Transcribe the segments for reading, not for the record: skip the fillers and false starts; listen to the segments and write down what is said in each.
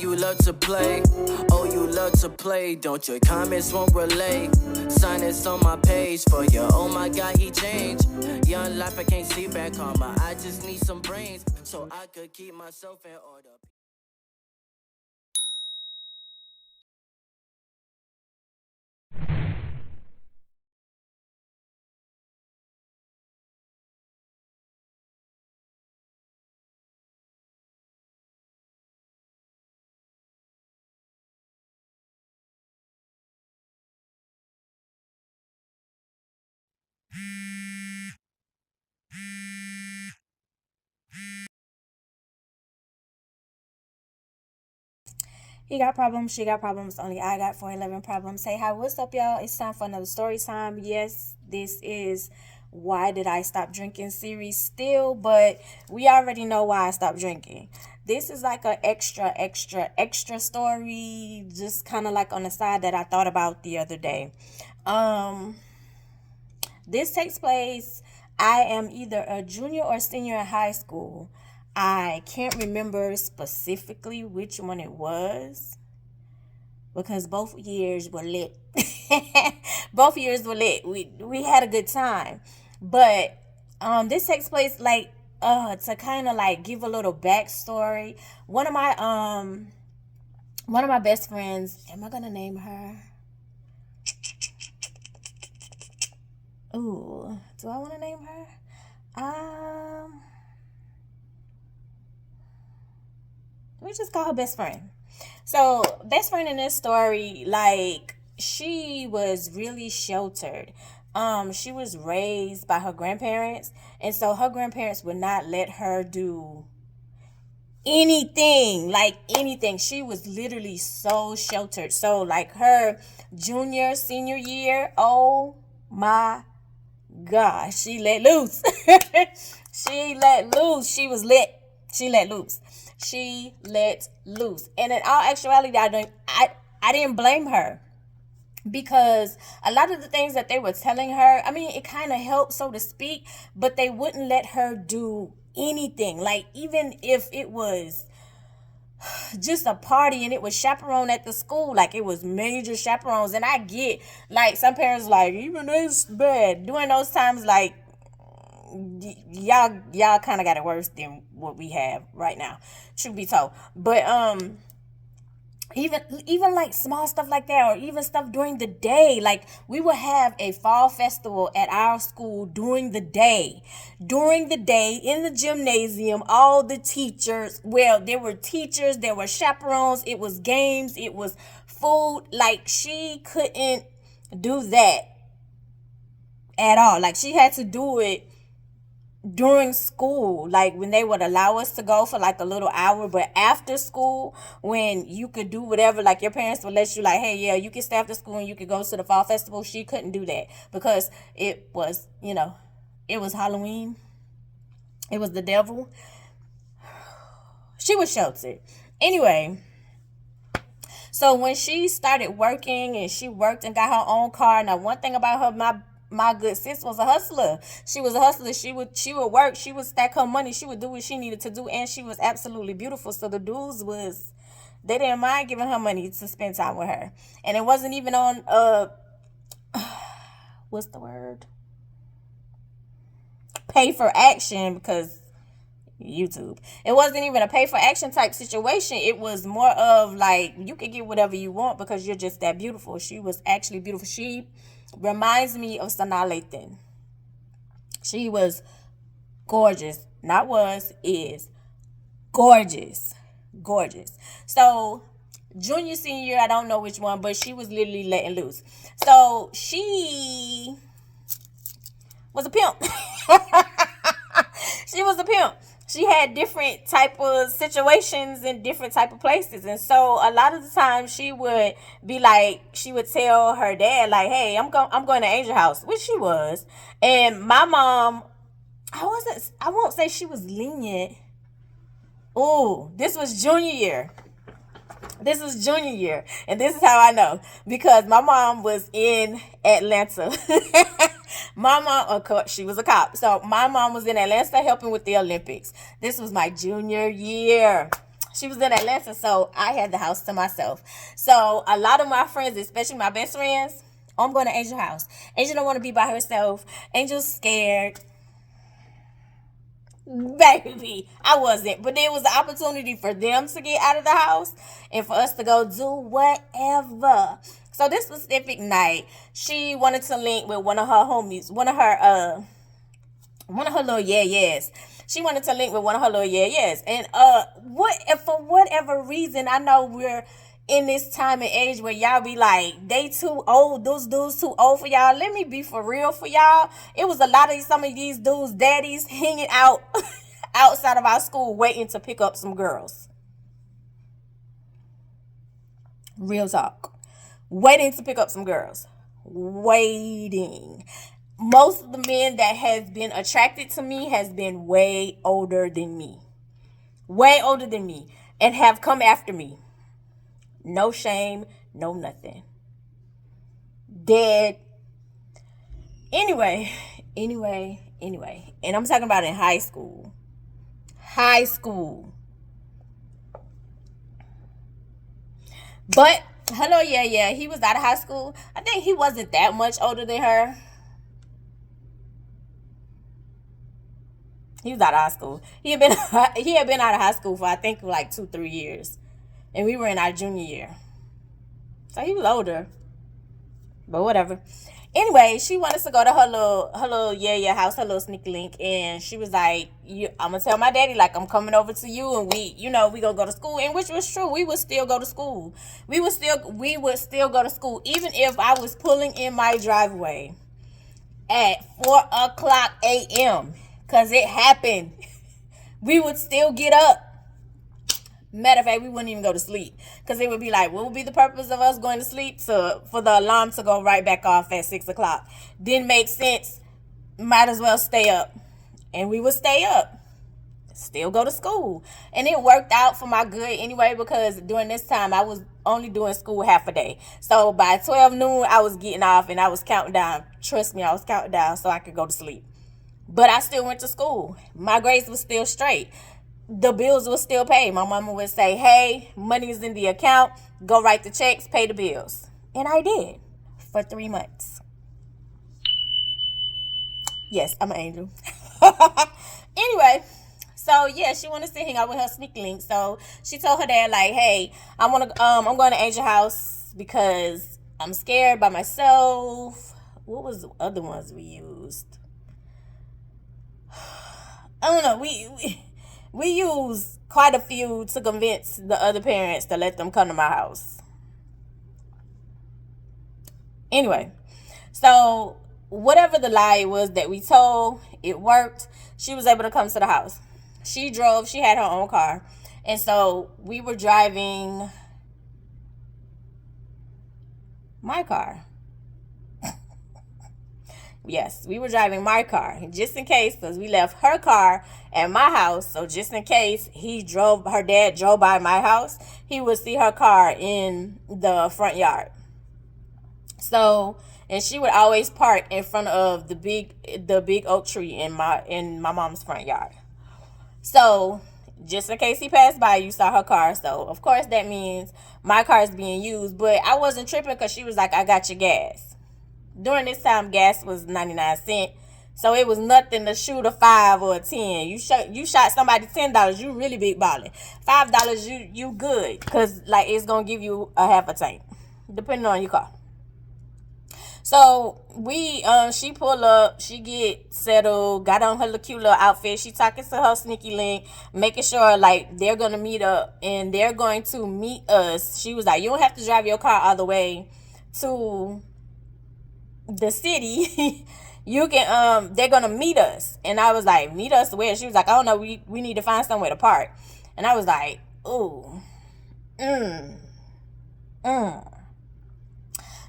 you love to play. Oh, you love to play. Don't your comments won't relay. Sign this on my page for you. Oh my God, he changed. Young life, I can't see back karma. I just need some brains so I could keep myself in order. He got problems, she got problems, only I got 411 problems. Hey, hi, what's up, y'all? It's time for another story time. Yes, this is Why Did I Stop Drinking series still, but we already know why I stopped drinking. This is like an extra story, just kind of like on the side that I thought about the other day. This takes place, I am either a junior or senior in high school. I can't remember specifically which one it was because both years were lit. Both years were lit. We had a good time. But this takes place like to kind of like give a little backstory. One of my best friends, am I gonna name her? Ooh, do I want to name her? We just call her best friend. So, best friend in this story, like, she was really sheltered. She was raised by her grandparents, and so her grandparents would not let her do anything, like anything. She was literally so sheltered. So, like, her senior year, oh my gosh, she let loose. She let loose. She was lit. She let loose. She let loose. And in all actuality, I didn't blame her, because a lot of the things that they were telling her, I mean, it kind of helped, so to speak, but they wouldn't let her do anything. Like, even if it was just a party and it was chaperone at the school, like it was major chaperones. And I get, like, some parents like, even this bad during those times, like, y'all kind of got it worse than what we have right now, truth be told. But even like small stuff like that, or even stuff during the day, like we would have a fall festival at our school during the day in the gymnasium. All the teachers, well, there were teachers, there were chaperones, it was games, it was food. Like, she couldn't do that at all. Like, she had to do it during school, like when they would allow us to go for like a little hour. But after school, when you could do whatever, like your parents would let you, like, hey, yeah, you can stay after school and you could go to the fall festival, she couldn't do that because it was, it was Halloween, it was the devil. She was sheltered anyway. So when she started working, and she worked and got her own car. Now, one thing about her, my good sis was a hustler. She was a hustler. She would work. She would stack her money. She would do what she needed to do, and she was absolutely beautiful. So the dudes they didn't mind giving her money to spend time with her, and it wasn't even on what's the word? Pay for action, because YouTube. It wasn't even a pay for action type situation. It was more of like, you could get whatever you want because you're just that beautiful. She was actually beautiful. She reminds me of Sanaa Lathan. She was gorgeous. Not was, is gorgeous. Gorgeous. So, junior, senior, I don't know which one, but she was literally letting loose. So, she was a pimp. She was a pimp. She had different type of situations in different type of places. And so a lot of the time she would be like, she would tell her dad, like, hey, I'm going to Angel House, which she was. And my mom, I won't say she was lenient. Oh, this was junior year. And this is how I know, because my mom was in Atlanta. My mom, she was a cop. So my mom was in Atlanta helping with the Olympics. This was my junior year. She was in Atlanta, so I had the house to myself. So a lot of my friends, especially my best friends, I'm going to Angel's house. Angel don't want to be by herself. Angel's scared. Baby, I wasn't. But there was the opportunity for them to get out of the house and for us to go do whatever. So this specific night, she wanted to link with one of her homies, one of her little yeah-yeahs. She wanted to link with one of her little yeah-yeahs. And for whatever reason, I know we're in this time and age where y'all be like, they too old, those dudes too old for y'all. Let me be for real for y'all. It was a lot of some of these dudes' daddies hanging out outside of our school waiting to pick up some girls. Real talk. Waiting to pick up some girls. Waiting. Most of the men that has been attracted to me has been way older than me. Way older than me. And have come after me. No shame, no nothing. Dead. Anyway. And I'm talking about in high school. High school. But, hello, yeah, he was out of high school. I think he wasn't that much older than her. He was out of high school. He had been out of high school for I think like 2-3 years. And we were in our junior year. So he was older. But whatever. Anyway, she wanted to go to her little yeah house, her little sneaky link. And she was like, I'm going to tell my daddy, like, I'm coming over to you. And we going to go to school. And which was true. We would still go to school. We would still go to school. Even if I was pulling in my driveway at 4:00 a.m. Because it happened. We would still get up. Matter of fact, we wouldn't even go to sleep. Because it would be like, what would be the purpose of us going to sleep? For the alarm to go right back off at 6 o'clock. Didn't make sense. Might as well stay up. And we would stay up. Still go to school. And it worked out for my good anyway. Because during this time, I was only doing school half a day. So by 12 noon, I was getting off and I was counting down. Trust me, I was counting down so I could go to sleep. But I still went to school. My grades was still straight. The bills were still paid. My mama would say, hey, money is in the account. Go write the checks, pay the bills. And I did for 3 months. Yes, I'm an angel. Anyway, so yeah, she wanted to hang out with her sneaky link. So she told her dad, like, hey, I'm going to Angel house because I'm scared by myself. What was the other ones we used? I don't know. We used quite a few to convince the other parents to let them come to my house. Anyway, so whatever the lie was that we told, it worked. She was able to come to the house. She drove. She had her own car. And so we were driving my car. Yes, we were driving my car just in case, because we left her car at my house. So just in case her dad drove by my house, he would see her car in the front yard. So, and she would always park in front of the big oak tree in my mom's front yard. So just in case he passed by, you saw her car. So of course that means my car is being used. But I wasn't tripping because she was like, I got your gas. During this time, gas was 99 cents. So it was nothing to shoot a 5 or a 10. You shot somebody $10, you really big balling. $5, you good. Because like it's going to give you a half a tank. Depending on your car. So she pull up, she get settled, got on her cute little outfit. She talking to her sneaky link, making sure like they're going to meet up and they're going to meet us. She was like, you don't have to drive your car all the way to the city. You can they're gonna meet us. And I was like, meet us where? She was like, I don't know, we need to find somewhere to park. And I was like, ooh.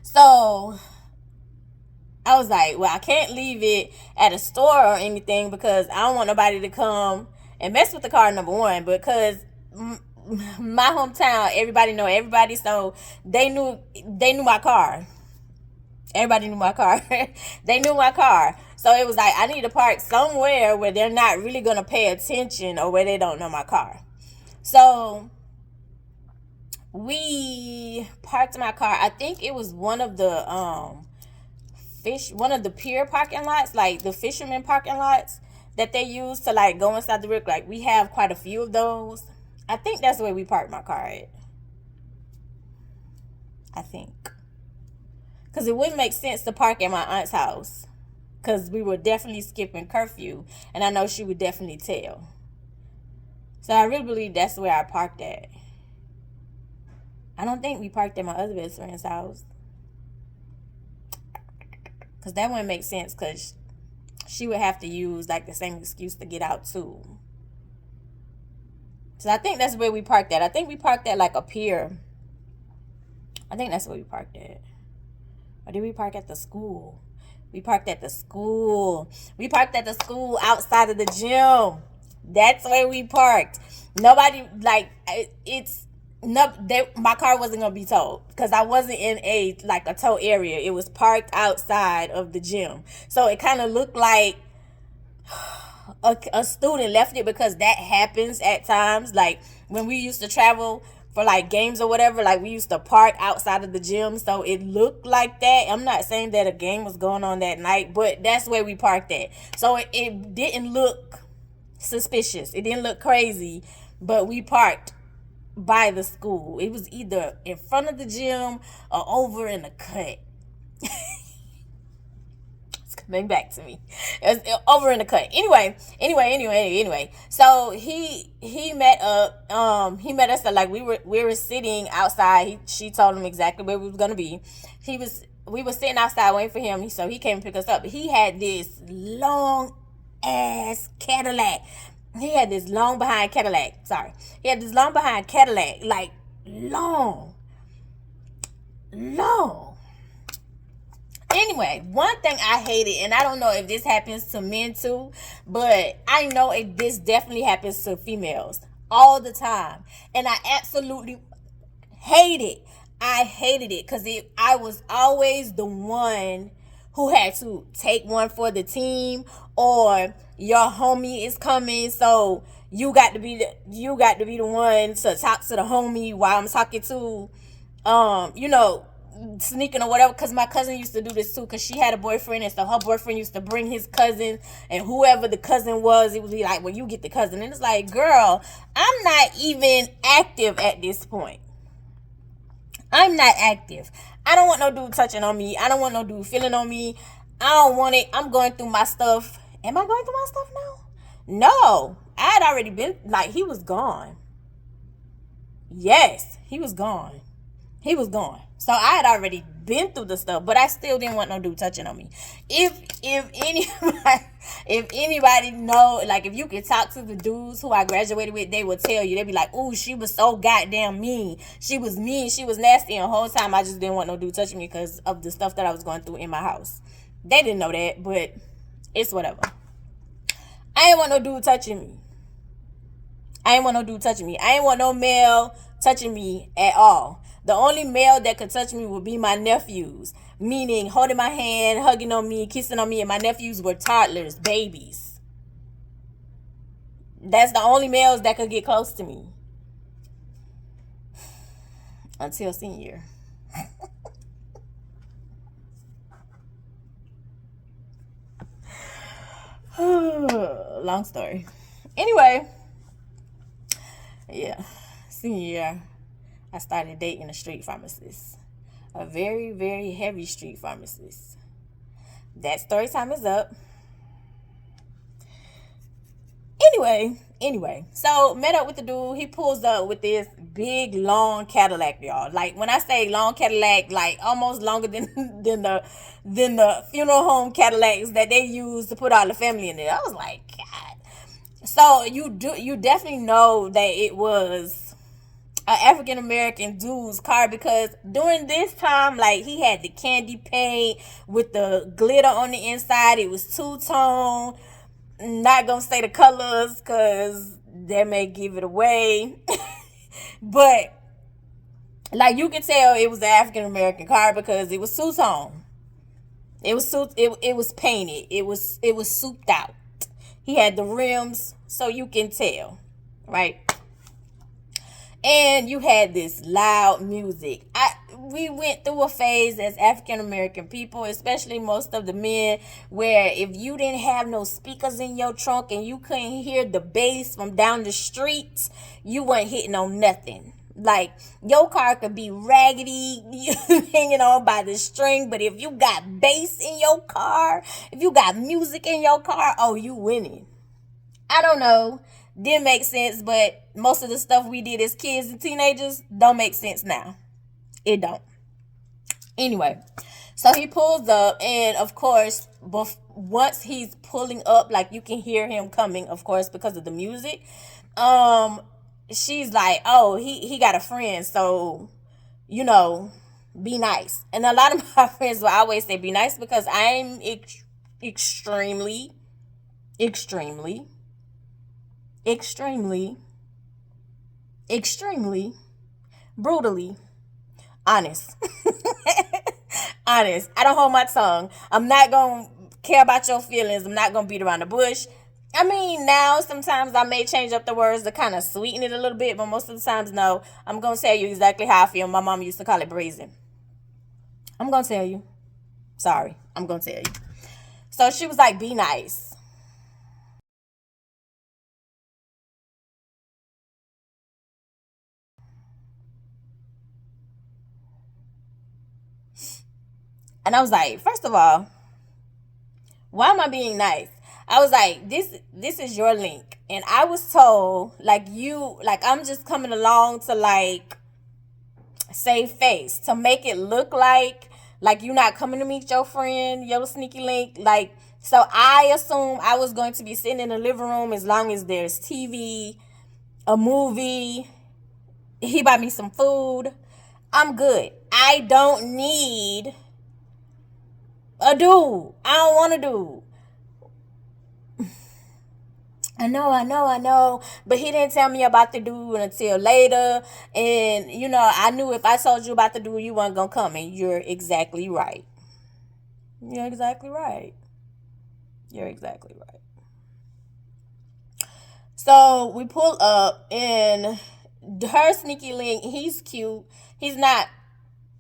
So I was like, well, I can't leave it at a store or anything because I don't want nobody to come and mess with the car, number one, because my hometown, everybody know everybody, so they knew my car. Everybody knew my car. They knew my car. So it was like, I need to park somewhere where they're not really going to pay attention or where they don't know my car. So we parked my car. I think it was one of the pier parking lots, like the fisherman parking lots that they use to like go inside the river. Like we have quite a few of those. I think that's where we parked my car at. I think. Because it wouldn't make sense to park at my aunt's house. Because we were definitely skipping curfew. And I know she would definitely tell. So I really believe that's where I parked at. I don't think we parked at my other best friend's house. Because that wouldn't make sense. Because she would have to use like the same excuse to get out too. So I think that's where we parked at. I think we parked at like a pier. I think that's where we parked at. Or did we park at the school? We parked at the school. We parked at the school outside of the gym. That's where we parked. Nobody, like, my car wasn't going to be towed. Because I wasn't in a tow area. It was parked outside of the gym. So it kind of looked like a student left it, because that happens at times. Like, when we used to travel for like games or whatever, like we used to park outside of the gym, so it looked like that. I'm not saying that a game was going on that night, but that's where we parked at. So it didn't look suspicious, it didn't look crazy, but we parked by the school. It was either in front of the gym or over in the cut. It's coming back to me. It was over in the cut. Anyway. So he met up. He met us at, like, we were sitting outside. She told him exactly where we was gonna be. We were sitting outside waiting for him. So he came and picked us up. He had this long ass Cadillac. He had this long behind Cadillac. Like long. Anyway, one thing I hated, and I don't know if this happens to men too, but I know this definitely happens to females all the time. And I absolutely hate it. I hated it because I was always the one who had to take one for the team, or your homie is coming, so you got to be the one to talk to the homie while I'm talking to sneaking or whatever. Because my cousin used to do this too, because she had a boyfriend, and so her boyfriend used to bring his cousin, and whoever the cousin was, it would be like, well, you get the cousin. And it's like, girl, I'm not even active at this point. I'm not active. I don't want no dude touching on me. I don't want no dude feeling on me. I don't want it. I'm going through my stuff. Am I going through my stuff now? No. I had already been, like, he was gone. Yes, he was gone. So I had already been through the stuff, but I still didn't want no dude touching on me. If anybody know, like, if you could talk to the dudes who I graduated with, they would tell you. They'd be like, "Ooh, she was so goddamn mean. She was mean. She was nasty." And the whole time I just didn't want no dude touching me because of the stuff that I was going through in my house. They didn't know that, but it's whatever. I ain't want no dude touching me. I ain't want no male touching me at all. The only male that could touch me would be my nephews, meaning holding my hand, hugging on me, kissing on me, and my nephews were toddlers, babies. That's the only males that could get close to me. Until senior year. Long story. Anyway, yeah, senior year, I started dating a street pharmacist. A very, very heavy street pharmacist. That story time is up. Anyway, so met up with the dude. He pulls up with this big, long Cadillac, y'all. Like, when I say long Cadillac, like almost longer than the funeral home Cadillacs that they use to put all the family in it. I was like, God. So you definitely know that it was an African American dude's car, because during this time, like, he had the candy paint with the glitter on the inside. It was two-tone. Not gonna say the colors because that may give it away. But, like, you can tell it was an African American car because it was two-tone. It was painted. It was souped out. He had the rims, so you can tell, right? And you had this loud music. We went through a phase as African American people, especially most of the men, where if you didn't have no speakers in your trunk and you couldn't hear the bass from down the streets, you weren't hitting on nothing. Like, your car could be raggedy, hanging on by the string, but if you got bass in your car, if you got music in your car, oh, you winning. I don't know. Didn't make sense, but most of the stuff we did as kids and teenagers don't make sense now. It don't. Anyway, so he pulls up, and of course, once he's pulling up, like, you can hear him coming, of course, because of the music. She's like, oh, he got a friend, so, you know, be nice. And a lot of my friends will always say be nice, because I'm extremely brutally honest. Honest. I don't hold my tongue. I'm not gonna care about your feelings. I'm not gonna beat around the bush. I mean, now sometimes I may change up the words to kind of sweeten it a little bit, but most of the times, no. I'm gonna tell you exactly how I feel. My mom used to call it brazen. I'm gonna tell you. Sorry, I'm gonna tell you. So she was like, be nice. And I was like, first of all, why am I being nice? I was like, this is your link. And I was told, like, I'm just coming along to, like, save face, to make it look like you're not coming to meet your friend, your sneaky link. Like, so I assume I was going to be sitting in the living room as long as there's TV, a movie, he bought me some food. I'm good. I don't need a dude. I don't want a dude. I know. But he didn't tell me about the dude until later. And, I knew if I told you about the dude, you weren't going to come. And you're exactly right. You're exactly right. So we pull up, and her sneaky link, he's cute. He's not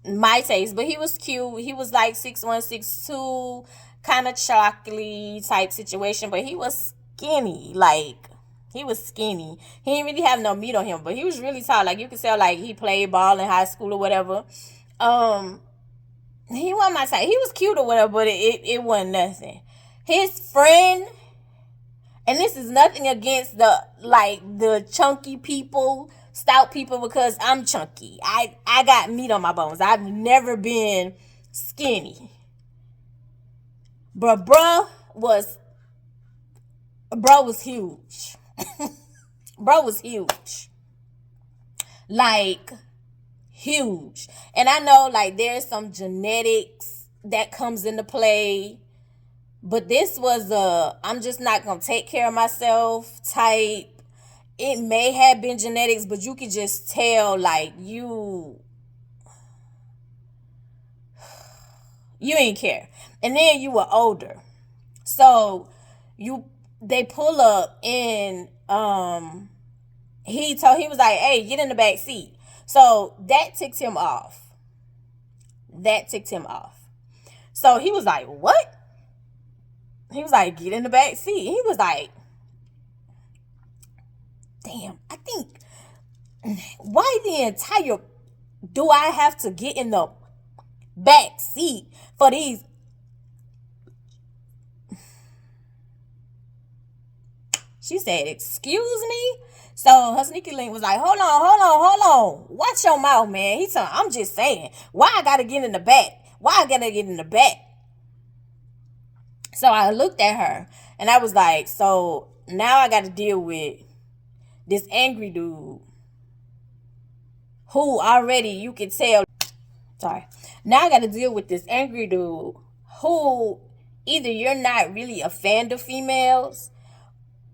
my taste, but he was cute. He was like 6'1", 6'2", kind of chocolate type situation, but he was skinny. Like, he was skinny. He didn't really have no meat on him, but he was really tall. Like, you could tell, like, he played ball in high school or whatever. He wasn't my type. He was cute or whatever, but it wasn't nothing. His friend, and this is nothing against the chunky people, stout people, because I'm chunky. I got meat on my bones. I've never been skinny. But bro was huge. Bro was huge. Like, huge. And I know, like, there's some genetics that comes into play. But this was I'm just not going to take care of myself type. It may have been genetics, but you could just tell, like, you ain't care. And then you were older. So they pull up, and he was like, hey, get in the back seat. So that ticked him off. So he was like, what? He was like, get in the back seat. He was like, damn, I think, why the entire do I have to get in the back seat for these? She said, excuse me? So her sneaky link was like, hold on. Watch your mouth, man. I'm just saying, why I gotta get in the back? So I looked at her, and I was like, so now I got to deal with this angry dude who already, you can tell. Sorry. Now I got to deal with this angry dude who either you're not really a fan of females,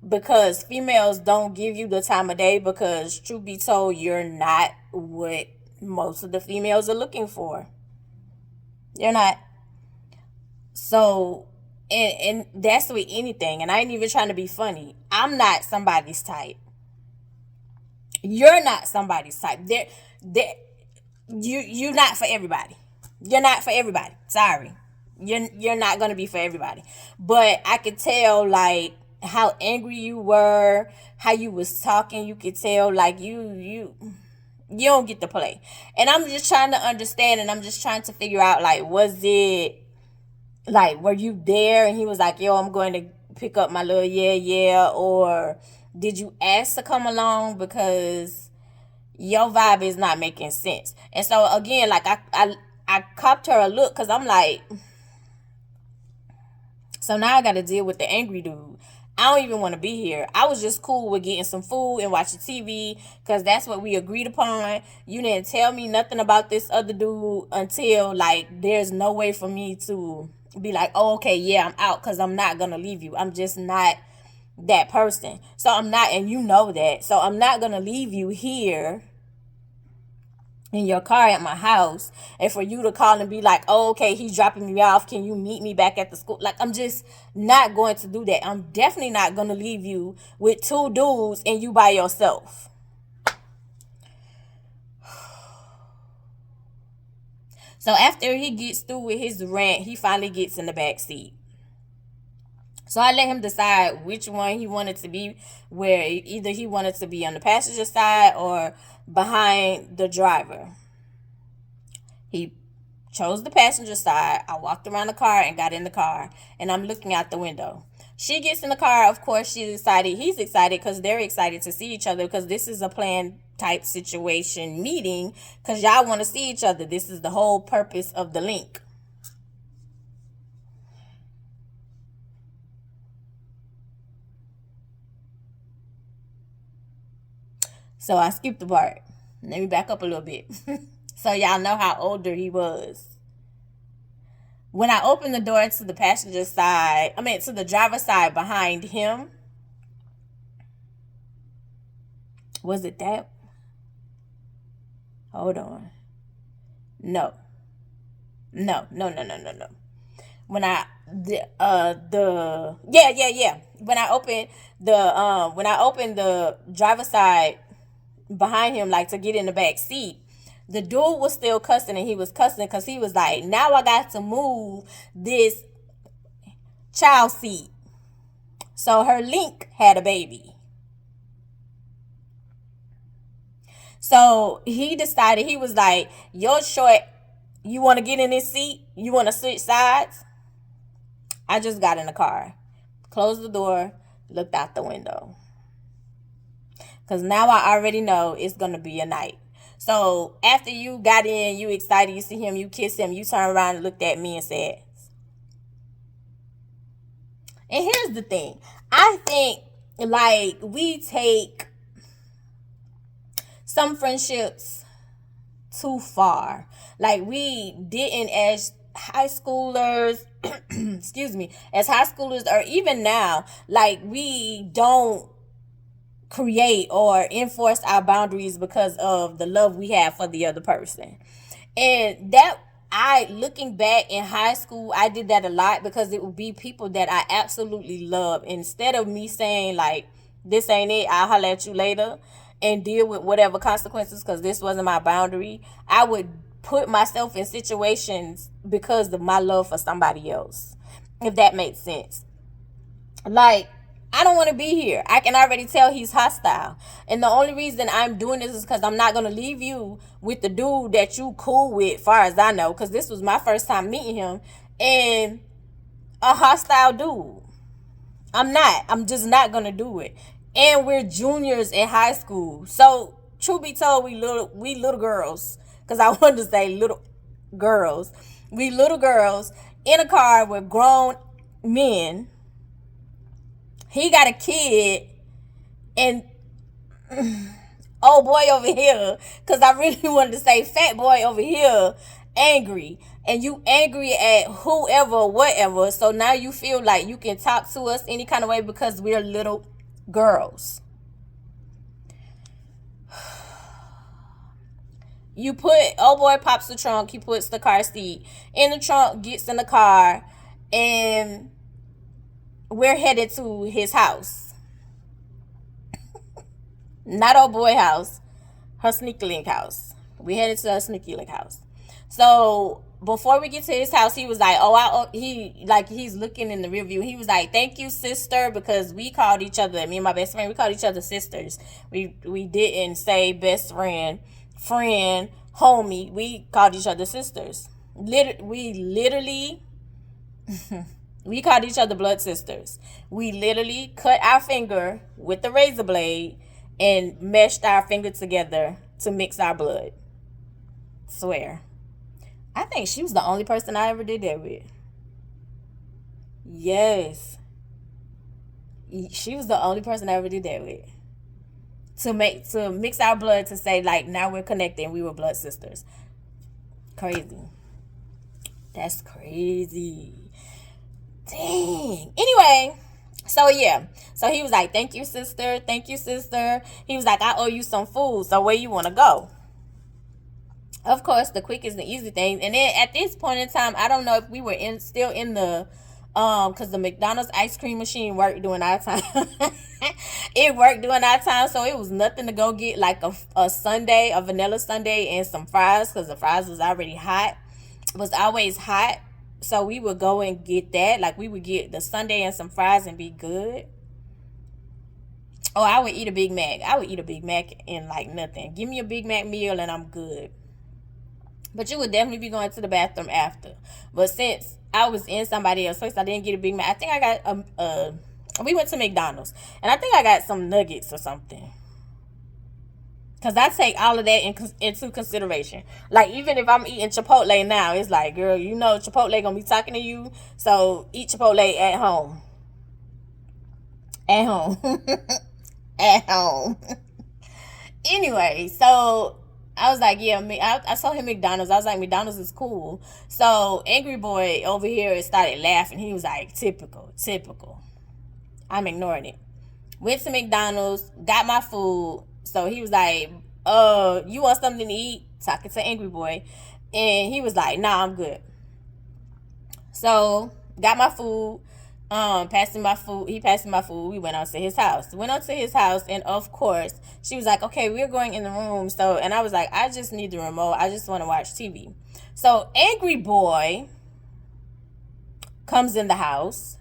because females don't give you the time of day, because truth be told, you're not what most of the females are looking for. You're not. So, and that's with anything. And I ain't even trying to be funny. I'm not somebody's type. You're not somebody's type. You're not for everybody. You're not for everybody. Sorry. You're not gonna be for everybody. But I could tell like how angry you were, how you was talking. You could tell like you don't get to play. And I'm just trying to understand, and I'm just trying to figure out like, was it like, were you there and he was like, yo, I'm going to pick up my little yeah, or did you ask to come along? Because your vibe is not making sense. And so again, like I copped her a look, because I'm like, so now I got to deal with the angry dude. I don't even want to be here. I was just cool with getting some food and watching TV, because that's what we agreed upon. You didn't tell me nothing about this other dude until like there's no way for me to be like, oh, okay, yeah, I'm out, because I'm not going to leave you. I'm just not that person. So I'm not, and you know that. So I'm not going to leave you here in your car at my house, and for you to call and be like, oh, okay, he's dropping me off, can you meet me back at the school? Like, I'm just not going to do that. I'm definitely not going to leave you with two dudes and you by yourself. So after he gets through with his rant, he finally gets in the back seat. So I let him decide which one he wanted to be, where either he wanted to be on the passenger side or behind the driver. He chose the passenger side. I walked around the car and got in the car, and I'm looking out the window. She gets in the car. Of course, she's excited. He's excited because they're excited to see each other, because this is a planned type situation meeting, because y'all want to see each other. This is the whole purpose of the link. So I skipped the part. Let me back up a little bit. So y'all know how older he was. When I opened the door to the passenger side, to the driver's side behind him, was it that? Hold on. No. When I When I opened the driver's side behind him, like to get in the back seat, the dude was still cussing, and he was cussing because he was like, now I got to move this child seat. So her link had a baby. So he decided, he was like, you're short, you want to get in this seat? You want to switch sides? I just got in the car, closed the door, looked out the window. Because now I already know it's going to be a night. So after you got in, you excited, you see him, you kiss him, you turn around and looked at me and said, and here's the thing. I think like we take some friendships too far. Like we didn't, as high schoolers, as high schoolers, or even now, like we don't create or enforce our boundaries because of the love we have for the other person. And that, looking back in high school, I did that a lot, because it would be people that I absolutely love. Instead of me saying like, this ain't it, I'll holler at you later and deal with whatever consequences because this wasn't my boundary, I would put myself in situations because of my love for somebody else, if that makes sense. Like, I don't want to be here. I can already tell he's hostile. And the only reason I'm doing this is because I'm not going to leave you with the dude that you cool with, far as I know, because this was my first time meeting him, and a hostile dude. I'm just not going to do it. And we're juniors in high school. So, truth be told, we little girls, because I wanted to say little girls. We little girls in a car with grown men. He got a kid, and old boy over here, because I really wanted to say fat boy over here, angry. And you angry at whoever, whatever. So now you feel like you can talk to us any kind of way because we're little girls. You put, old boy pops the trunk, he puts the car seat in the trunk, gets in the car, and we're headed to his house. Not old boy house, her sneaky link house. We headed to her sneaky link house. So before we get to his house, he was like, he's looking in the rear view. He was like, thank you, sister, because we called each other, me and my best friend, we called each other sisters. We didn't say best friend, homie. We called each other sisters. We called each other blood sisters. We literally cut our finger with the razor blade and meshed our finger together to mix our blood. Swear. I think she was the only person I ever did that with. Yes. She was the only person I ever did that with. To mix our blood to say, like, now we're connected and we were blood sisters. Crazy. That's crazy. Dang. Anyway, so yeah. So he was like, thank you, sister. Thank you, sister. He was like, I owe you some food. So where you want to go? Of course, the quick is the easy thing. And then at this point in time, I don't know if we were still in the because the McDonald's ice cream machine worked during our time. It worked during our time, so it was nothing to go get like a sundae, a vanilla sundae, and some fries, because the fries was already hot. It was always hot. So we would go and get that. Like, we would get the sundae and some fries and be good. Oh, I would eat a Big Mac. I would eat a Big Mac and like nothing. Give me a Big Mac meal and I'm good. But you would definitely be going to the bathroom after. But since I was in somebody else's place, I didn't get a Big Mac. I think I got we went to McDonald's, and I think I got some nuggets or something. Because I take all of that into consideration. Like, even if I'm eating Chipotle now, it's like, girl, you know Chipotle going to be talking to you. So, eat Chipotle at home. At home. At home. Anyway, so I was like, yeah, I saw him McDonald's. I was like, McDonald's is cool. So, Angry Boy over here started laughing. He was like, typical. I'm ignoring it. Went to McDonald's, got my food. So he was like, you want something to eat? Talking to Angry Boy. And he was like, nah, I'm good. So, got my food. Passing my food. He passed me my food. We went out to his house. And of course, she was like, okay, we're going in the room. So, and I was like, I just need the remote. I just want to watch TV. So, Angry Boy comes in the house.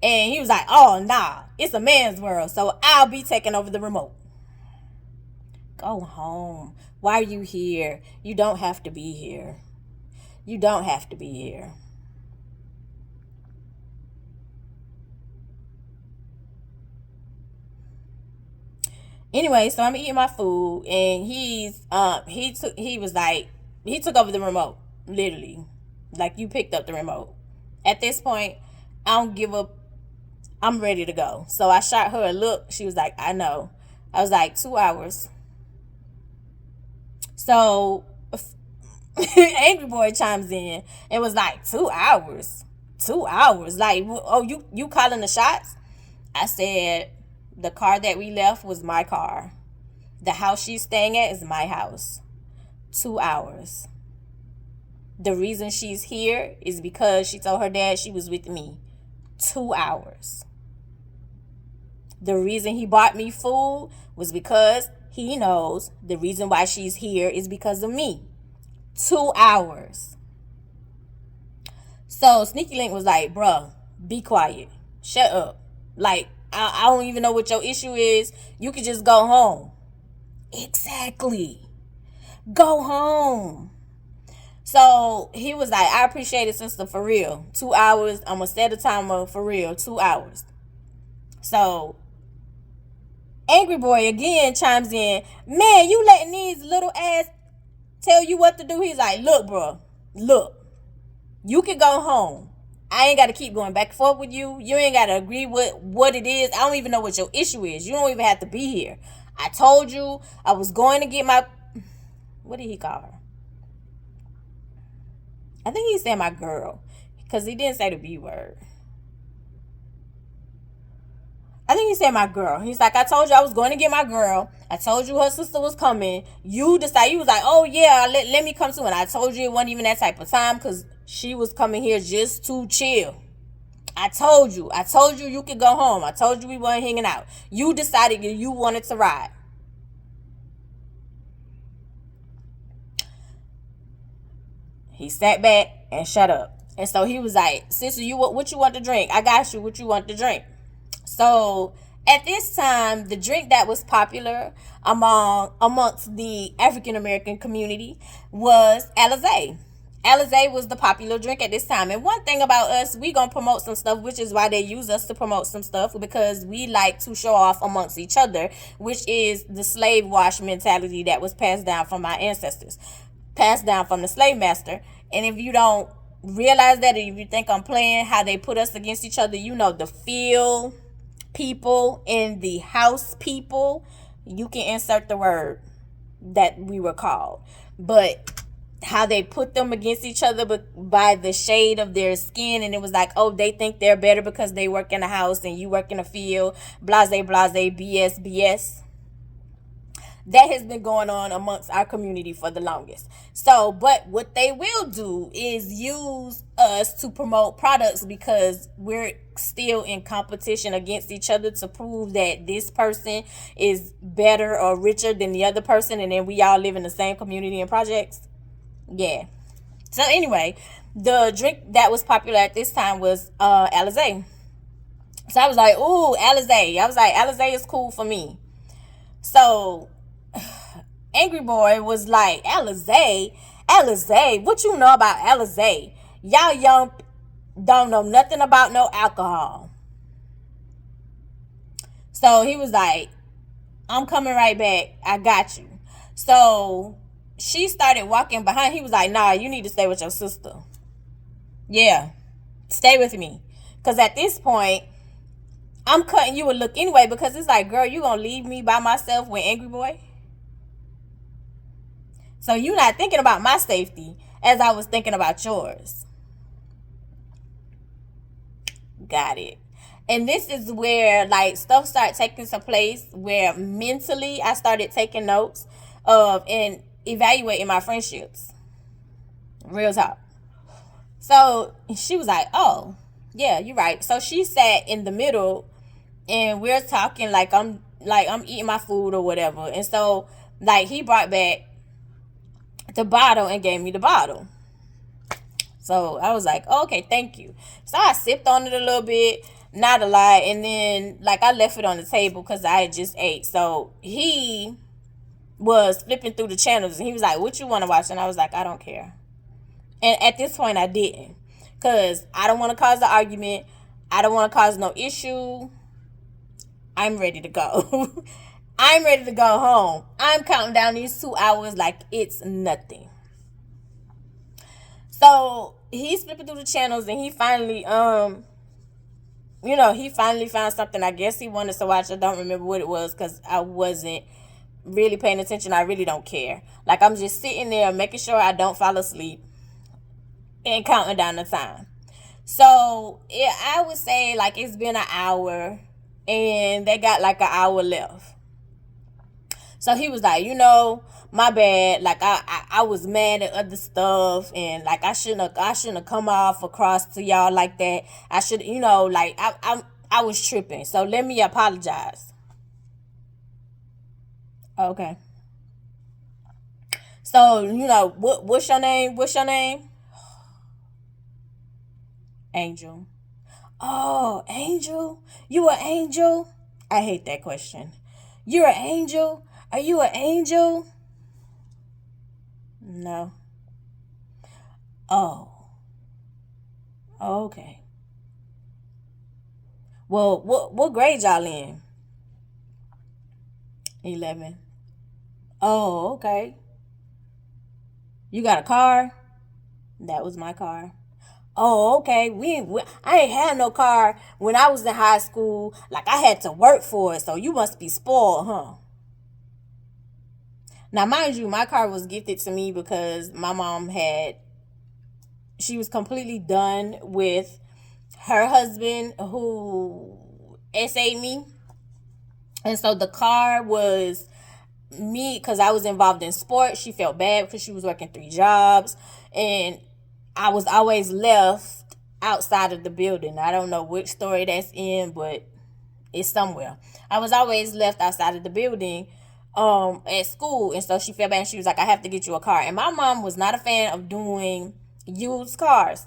And he was like, oh, nah, it's a man's world. So, I'll be taking over the remote. Go home. Why are you here? You don't have to be here. Anyway, so I'm eating my food, and he took over the remote, literally. Like, you picked up the remote. At this point, I don't give up. I'm ready to go. So I shot her a look. She was like, I know. I was like, 2 hours. So, Angry Boy chimes in and was like, 2 hours? 2 hours? Like, oh, you calling the shots? I said, the car that we left was my car. The house she's staying at is my house. 2 hours. The reason she's here is because she told her dad she was with me. 2 hours. The reason he bought me food was because he knows the reason why she's here is because of me. 2 hours. So Sneaky Link was like, bruh, be quiet. Shut up. Like, I don't even know what your issue is. You could just go home. Exactly. Go home. So he was like, I appreciate it, sister, for real. 2 hours. I'm going to set a timer for real. 2 hours. So Angry Boy again chimes in, man, you letting these little ass tell you what to do? He's like, look, bro, look, you can go home. I ain't got to keep going back and forth with you. You ain't got to agree with what it is. I don't even know what your issue is. You don't even have to be here. I told you I was going to get my, what did he call her? I think he said my girl, because he didn't say the B word. I think he said my girl. He's like, I told you I was going to get my girl. I told you her sister was coming. You decided, you was like, oh yeah, let me come too. And I told you it wasn't even that type of time, because she was coming here just to chill. I told you you could go home. I told you we weren't hanging out. You decided you wanted to ride. He sat back and shut up. And so he was like, sister, what you want to drink? I got you. What you want to drink? So at this time, the drink that was popular amongst the African American community was Alizé. Alizé was the popular drink at this time. And one thing about us, we gonna promote some stuff, which is why they use us to promote some stuff, because we like to show off amongst each other, which is the slave wash mentality that was passed down from our ancestors, passed down from the slave master. And if you don't realize that, or if you think I'm playing, how they put us against each other, you know, the field people and the house people, you can insert the word that we were called, but how they put them against each other by the shade of their skin. And it was like, oh, they think they're better because they work in a house and you work in a field, blase blase, BS. That has been going on amongst our community for the longest. So, but what they will do is use us to promote products, because we're still in competition against each other to prove that this person is better or richer than the other person, and then we all live in the same community and projects. Yeah. So anyway, the drink that was popular at this time was Alizé. So I was like, ooh, Alizé. I was like, Alizé is cool for me. So Angry Boy was like, Alizé, what you know about Alizé? Y'all young don't know nothing about no alcohol. So he was like, I'm coming right back. I got you. So she started walking behind. He was like, nah, you need to stay with your sister. Yeah, stay with me. Because at this point, I'm cutting you a look anyway, because it's like, girl, you gonna leave me by myself with Angry Boy? So you not thinking about my safety as I was thinking about yours. Got it. And this is where like stuff started taking some place, where mentally I started taking notes of and evaluating my friendships. Real talk. So she was like, oh, yeah, you're right. So she sat in the middle and we're talking like I'm eating my food or whatever. And so like he brought back the bottle and gave me the bottle. So I was like, oh, okay, thank you. So I sipped on it a little bit, not a lot, and then like I left it on the table because I had just ate. So he was flipping through the channels and he was like, what you want to watch? And I was like, I don't care. And at this point I didn't, because I don't want to cause the argument. I don't want to cause no issue. I'm ready to go. I'm ready to go home. I'm counting down these 2 hours like it's nothing. So he's flipping through the channels and he finally he finally found something I guess he wanted to watch. I don't remember what it was because I wasn't really paying attention. I really don't care. Like, I'm just sitting there making sure I don't fall asleep and counting down the time. So yeah, I would say like it's been an hour and they got like an hour left. So he was like, my bad. Like I was mad at other stuff, and like I shouldn't have come off across to y'all like that. I should, like I was tripping. So let me apologize. Okay. So what's your name? What's your name? Angel. Oh, Angel? You an angel? I hate that question. You're an angel? Are you an angel? No. Oh. Okay. Well, what grade y'all in? 11. Oh, okay. You got a car? That was my car. Oh, okay. I ain't had no car when I was in high school. Like, I had to work for it, so you must be spoiled, huh? Now, mind you, my car was gifted to me because my mom she was completely done with her husband who SA'd me. And so the car was me because I was involved in sports. She felt bad because she was working 3 jobs. And I was always left outside of the building. I don't know which story that's in, but it's somewhere. I was always left outside of the building at school, and so she felt bad and she was like, I have to get you a car. And my mom was not a fan of doing used cars.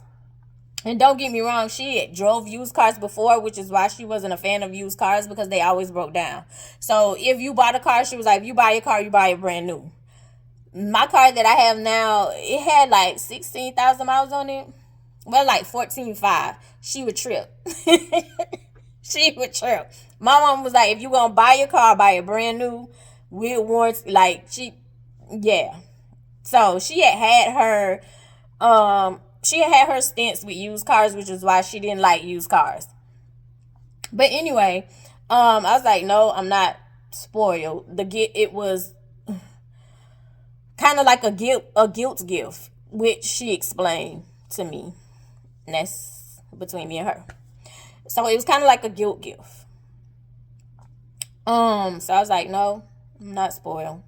And don't get me wrong, she had drove used cars before, which is why she wasn't a fan of used cars, because they always broke down. So if you bought a car, she was like, if you buy a car, you buy it brand new. My car that I have now, it had like 16,000 miles on it. Well, like 14.5. She would trip. She would trip. My mom was like, if you gonna buy your car, buy it brand new with warranty. Like, yeah. So she had her stints with used cars, which is why she didn't like used cars. But anyway, I was like, no, I'm not spoiled. It was kind of like a guilt gift, which she explained to me. And that's between me and her. So it was kind of like a guilt gift. So I was like, no, I'm not spoiled.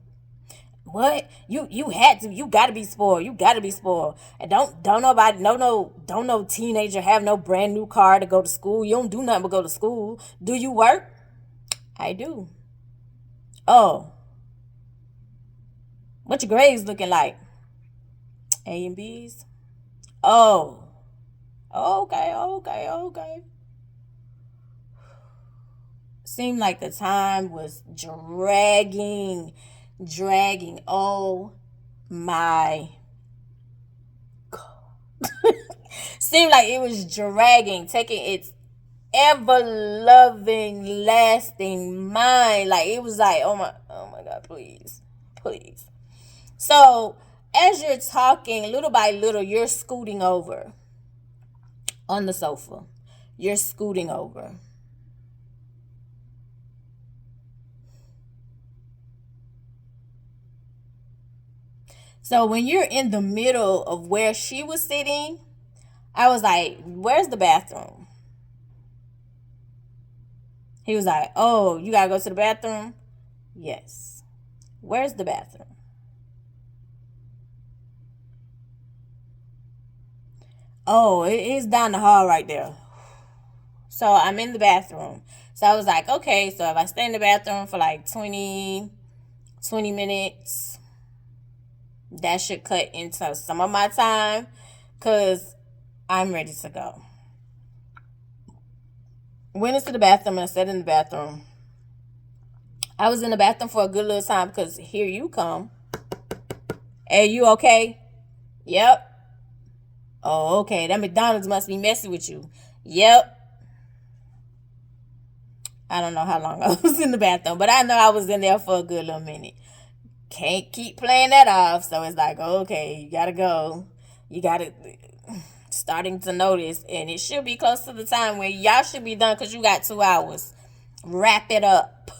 What? You had to. You gotta be spoiled. You gotta be spoiled. And don't nobody, don't no teenager have no brand new car to go to school. You don't do nothing but go to school. Do you work? I do. Oh. What your grades looking like? A and B's? Oh. Okay. Seemed like the time was dragging. Oh my God. Seemed like it was dragging, taking its ever-loving, lasting mind. Like, it was like, oh my God, please. So, as you're talking, little by little, you're scooting over on the sofa. You're scooting over. So when you're in the middle of where she was sitting, I was like, where's the bathroom? He was like, oh, you gotta go to the bathroom? Yes. Where's the bathroom? Oh, it's down the hall right there. So I'm in the bathroom. So I was like, okay, so if I stay in the bathroom for like 20 minutes, that should cut into some of my time, because I'm ready to go. Went into the bathroom and I sat in the bathroom. I was in the bathroom for a good little time, because here you come. Hey, you okay? Yep. Oh, okay. That McDonald's must be messing with you. Yep. I don't know how long I was in the bathroom, but I know I was in there for a good little minute. Can't keep playing that off. So it's like, okay, you gotta go. You gotta, starting to notice, and it should be close to the time where y'all should be done, because you got 2 hours. Wrap it up.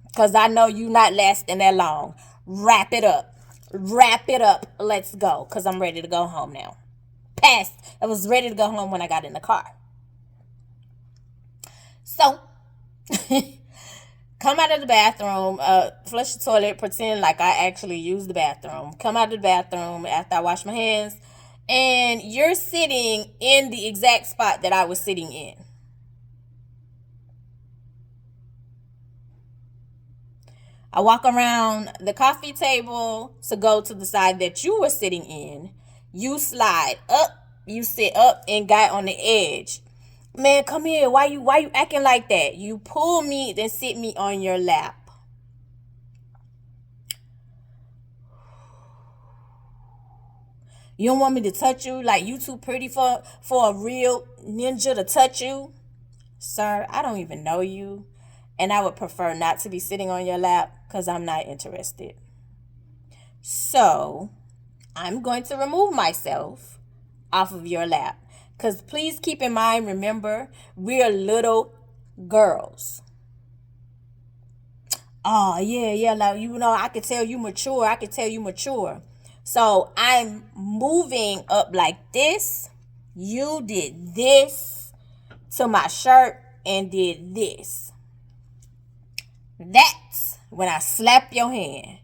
Because I know you not lasting that long. Wrap it up. Let's go, because I'm ready to go home now. I was ready to go home when I got in the car. So, come out of the bathroom, flush the toilet, pretend like I actually used the bathroom. Come out of the bathroom after I wash my hands, and you're sitting in the exact spot that I was sitting in. I walk around the coffee table to go to the side that you were sitting in. You slide up, you sit up and got on the edge. Man, come here. Why you acting like that? You pull me, then sit me on your lap. You don't want me to touch you? Like, you too pretty for a real ninja to touch you? Sir, I don't even know you, and I would prefer not to be sitting on your lap, because I'm not interested. So, I'm going to remove myself off of your lap. Because please keep in mind, remember, we're little girls. Oh, yeah, like, I could tell you mature. So I'm moving up like this. You did this to my shirt and did this. That's when I slapped your hand.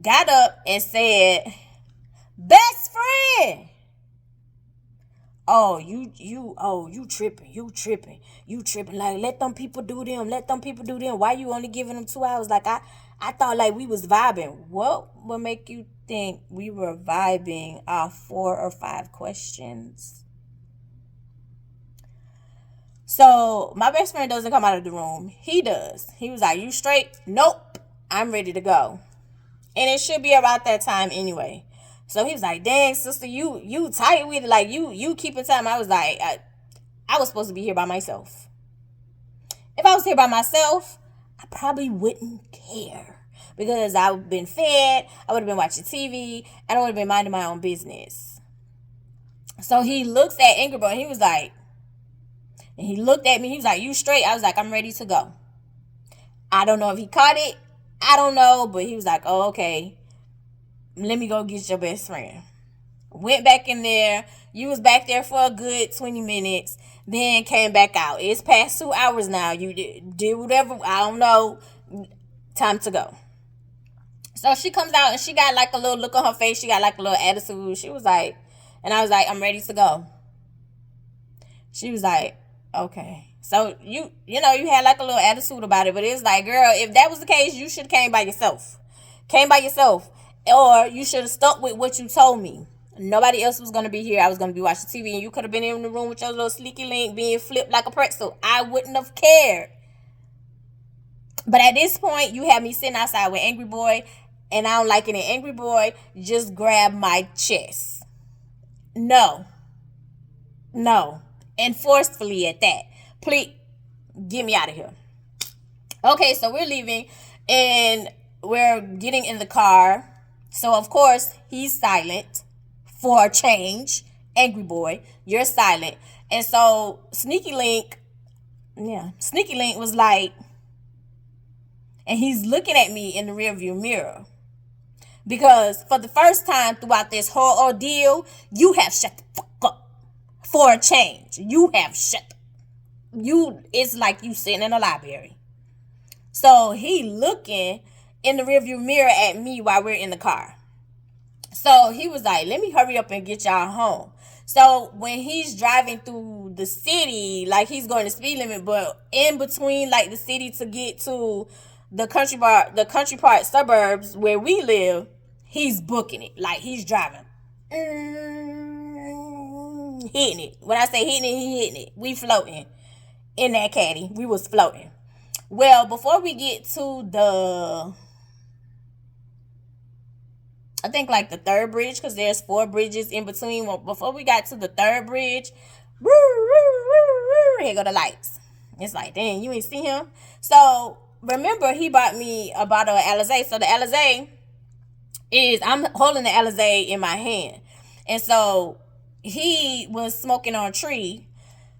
Got up and said, best friend. Oh, you tripping. Like, let them people do them. Why you only giving them 2 hours? Like, I thought like we was vibing. What would make you think we were vibing off 4 or 5 questions? So my best friend doesn't come out of the room. He does. He was like, "You straight?" "Nope. I'm ready to go." And it should be about that time anyway. So he was like, "Dang, sister, you tight with it. Like, you keeping time." I was like, I was supposed to be here by myself. If I was here by myself, I probably wouldn't care. Because I've been fed, I would have been watching TV, and I would have been minding my own business. So he looks at Angry Boy, and he was like, and he looked at me, he was like, "You straight?" I was like, "I'm ready to go." I don't know if he caught it. I don't know, but he was like, "Oh, okay. Let me go get your best friend." Went back in there. You was back there for a good 20 minutes. Then came back out. It's past 2 hours now. You did whatever. I don't know. Time to go. So she comes out and she got like a little look on her face. She got like a little attitude. She was like, and I was like, "I'm ready to go." She was like, "Okay." So you had like a little attitude about it, but it's like, girl, if that was the case, you should have came by yourself. Came by yourself. Or you should have stuck with what you told me. Nobody else was going to be here. I was going to be watching TV, and you could have been in the room with your little sneaky link being flipped like a pretzel. I wouldn't have cared. But at this point, you have me sitting outside with Angry Boy, and I don't like it. And Angry Boy just grabbed my chest. No. And forcefully at that. Please, get me out of here. Okay, so we're leaving, and we're getting in the car. So, of course, he's silent for a change. Angry Boy, you're silent. And so, Sneaky Link was like, and he's looking at me in the rearview mirror. Because for the first time throughout this whole ordeal, you have shut the fuck up for a change. You have shut. It's like you sitting in a library. So he looking in the rearview mirror at me while we're in the car. So he was like, "Let me hurry up and get y'all home." So when he's driving through the city, like he's going the speed limit, but in between like the city to get to the country part suburbs where we live, he's booking it. Like he's driving. Hitting it. When I say hitting it, he hitting it. We floating in that caddy. We was floating. Well, before we get to I think like the third bridge, because there's 4 bridges in between. Well, before we got to the third bridge, here go the lights. It's like, dang, you ain't see him? So remember, he bought me a bottle of Alizé. So the Alizé I'm holding the Alizé in my hand. And so he was smoking on a tree.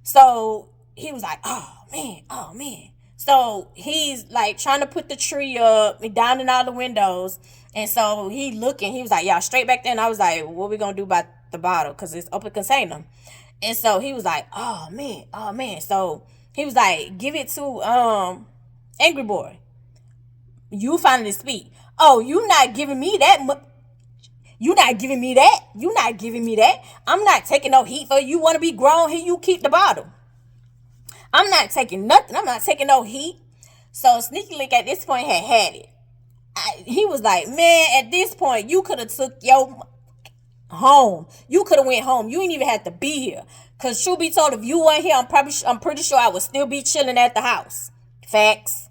So he was like, oh man. So he's like trying to put the tree up, down in all the windows. And so he looking, he was like, "Y'all straight back there?" And I was like, "What we gonna do about the bottle? Because it's open container." And so he was like, oh man. So he was like, "Give it to Angry Boy. You finally speak." "Oh, you not giving me that. You not giving me that. You not giving me that. I'm not taking no heat for you. Want to be grown? Here, you keep the bottle. I'm not taking nothing. I'm not taking no heat." So Sneaky Link at this point had it. He was like, "Man, at this point, you could have took your home. You could have went home. You ain't even had to be here. Because truth be told, if you weren't here, I'm pretty sure I would still be chilling at the house." Facts.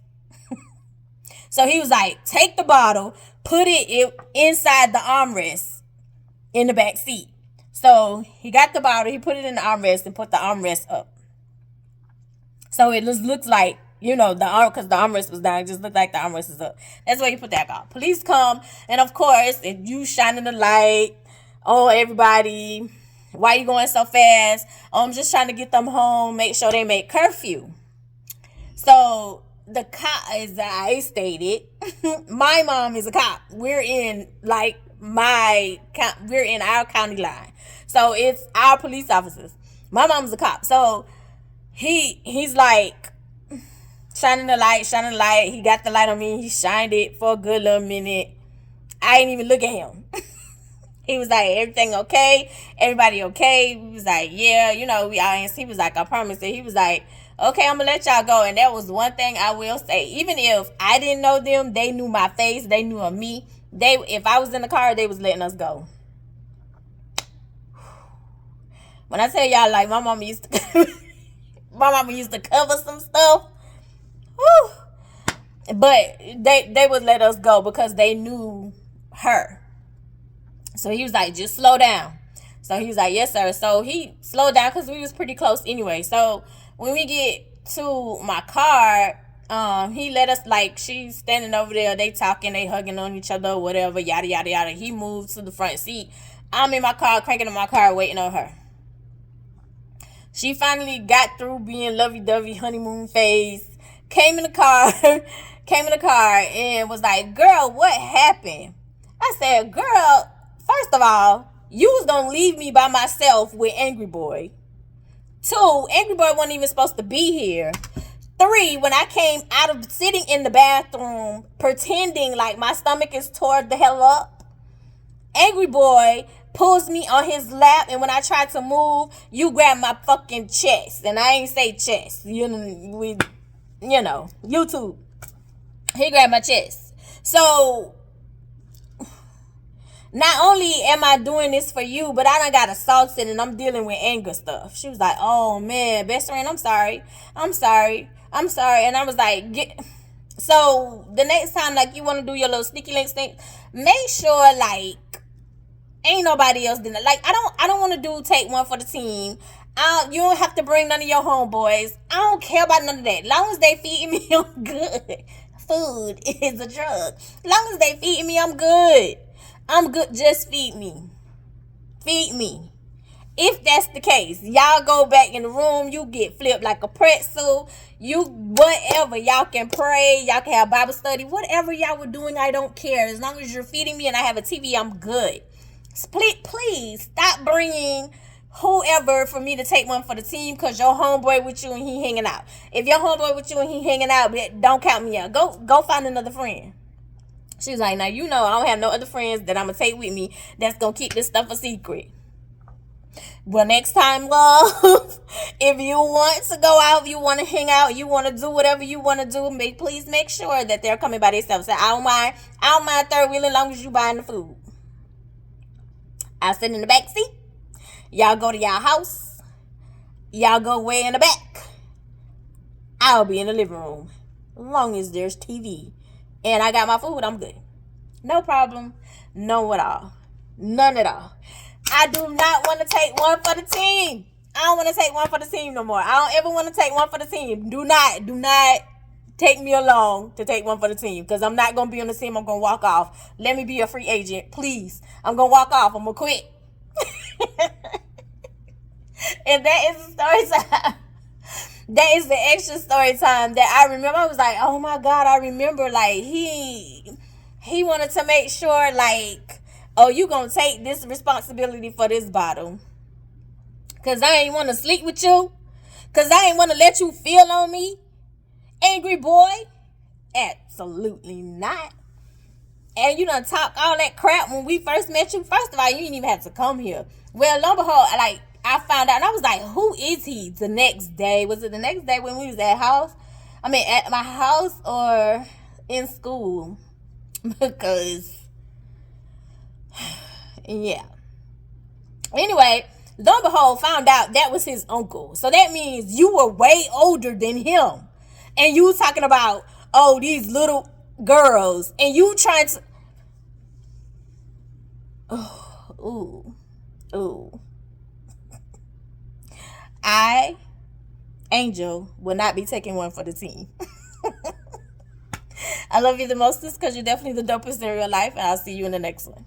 So he was like, "Take the bottle, put it inside the armrest in the back seat." So he got the bottle, he put it in the armrest and put the armrest up. So it just looks like, because the armrest was down, it just looked like the armrest is up. That's where you put that out. Police come, and of course, if you shining the light on everybody, "Why you going so fast?" "Oh, I'm just trying to get them home, make sure they make curfew." So the cop, as I stated, my mom is a cop. We're in our county line. So it's our police officers. My mom's a cop. So he's like shining the light. He got the light on me. He shined it for a good little minute. I didn't even look at him. He was like, "Everything okay? Everybody okay?" He was like, "Yeah, we all." He was like, "I promise it." He was like, Okay, I'm gonna let y'all go. And that was one thing I will say. Even if I didn't know them, they knew my face. They knew of me. If I was in the car, they was letting us go. When I tell y'all, like, my mama used to cover some stuff. Whew. But they would let us go because they knew her. So he was like, just slow down. So he was like, yes, sir. So he slowed down because we was pretty close anyway. So when we get to my car, he let us, like, she's standing over there. They talking, they hugging on each other, whatever, yada, yada, yada. He moved to the front seat. I'm in my car, cranking in my car, waiting on her. She finally got through being lovey-dovey, honeymoon phase. Came in the car and was like, girl, what happened? I said, girl, first of all, you was going to leave me by myself with Angry Boy. 2, Angry Boy wasn't even supposed to be here. 3, when I came out of sitting in the bathroom, pretending like my stomach is tore the hell up, Angry Boy pulls me on his lap, and when I try to move, you grab my fucking chest. And I ain't say chest. You know, YouTube. He grabbed my chest. So, not only am I doing this for you, but I done got assaulted and I'm dealing with anger stuff. She was like, oh man, best friend, I'm sorry. And I was like, so the next time, like, you want to do your little sneaky link thing, make sure, like, ain't nobody else doing it. Like, I don't want to do take one for the team. You don't have to bring none of your homeboys. I don't care about none of that. Long as they feeding me, I'm good. Food is a drug. Long as they feeding me, I'm good. I'm good. Just feed me. Feed me. If that's the case, y'all go back in the room. You get flipped like a pretzel. You, whatever. Y'all can pray. Y'all can have Bible study. Whatever y'all were doing, I don't care. As long as you're feeding me and I have a TV, I'm good. Please stop bringing whoever for me to take one for the team because your homeboy with you and he hanging out. If your homeboy with you and he hanging out, don't count me out. Go find another friend. She was like, now you know I don't have no other friends that I'm going to take with me that's going to keep this stuff a secret. Well, next time, love, if you want to go out, you want to hang out, you want to do whatever you want to do, please make sure that they're coming by themselves. So I don't mind third wheel as long as you buying the food. I'll sit in the back seat. Y'all go to y'all house. Y'all go way in the back. I'll be in the living room. As long as there's TV. And I got my food, I'm good. No problem. No at all. None at all. I do not want to take one for the team. I don't want to take one for the team no more. I don't ever want to take one for the team. Do not take me along to take one for the team. Because I'm not going to be on the team. I'm going to walk off. Let me be a free agent, please. I'm going to walk off. I'm going to quit. And that is the story time. That is the extra story time that I remember. I was like, oh my God, I remember, like, he wanted to make sure, like, oh, you gonna take this responsibility for this bottle. Because I ain't want to sleep with you. Because I ain't want to let you feel on me. Angry boy. Absolutely not. And you done talk all that crap when we first met you. First of all, you didn't even have to come here. Well, lo and behold, like, I found out, and I was like, who is he? The next day. Was it the next day when we was at my house or in school? Because, yeah. Anyway, lo and behold, found out that was his uncle. So that means you were way older than him. And you talking about, oh, these little girls. And you trying to... Oh, ooh. I, Angel, will not be taking one for the team. I love you the mostest because you're definitely the dopest in real life. And I'll see you in the next one.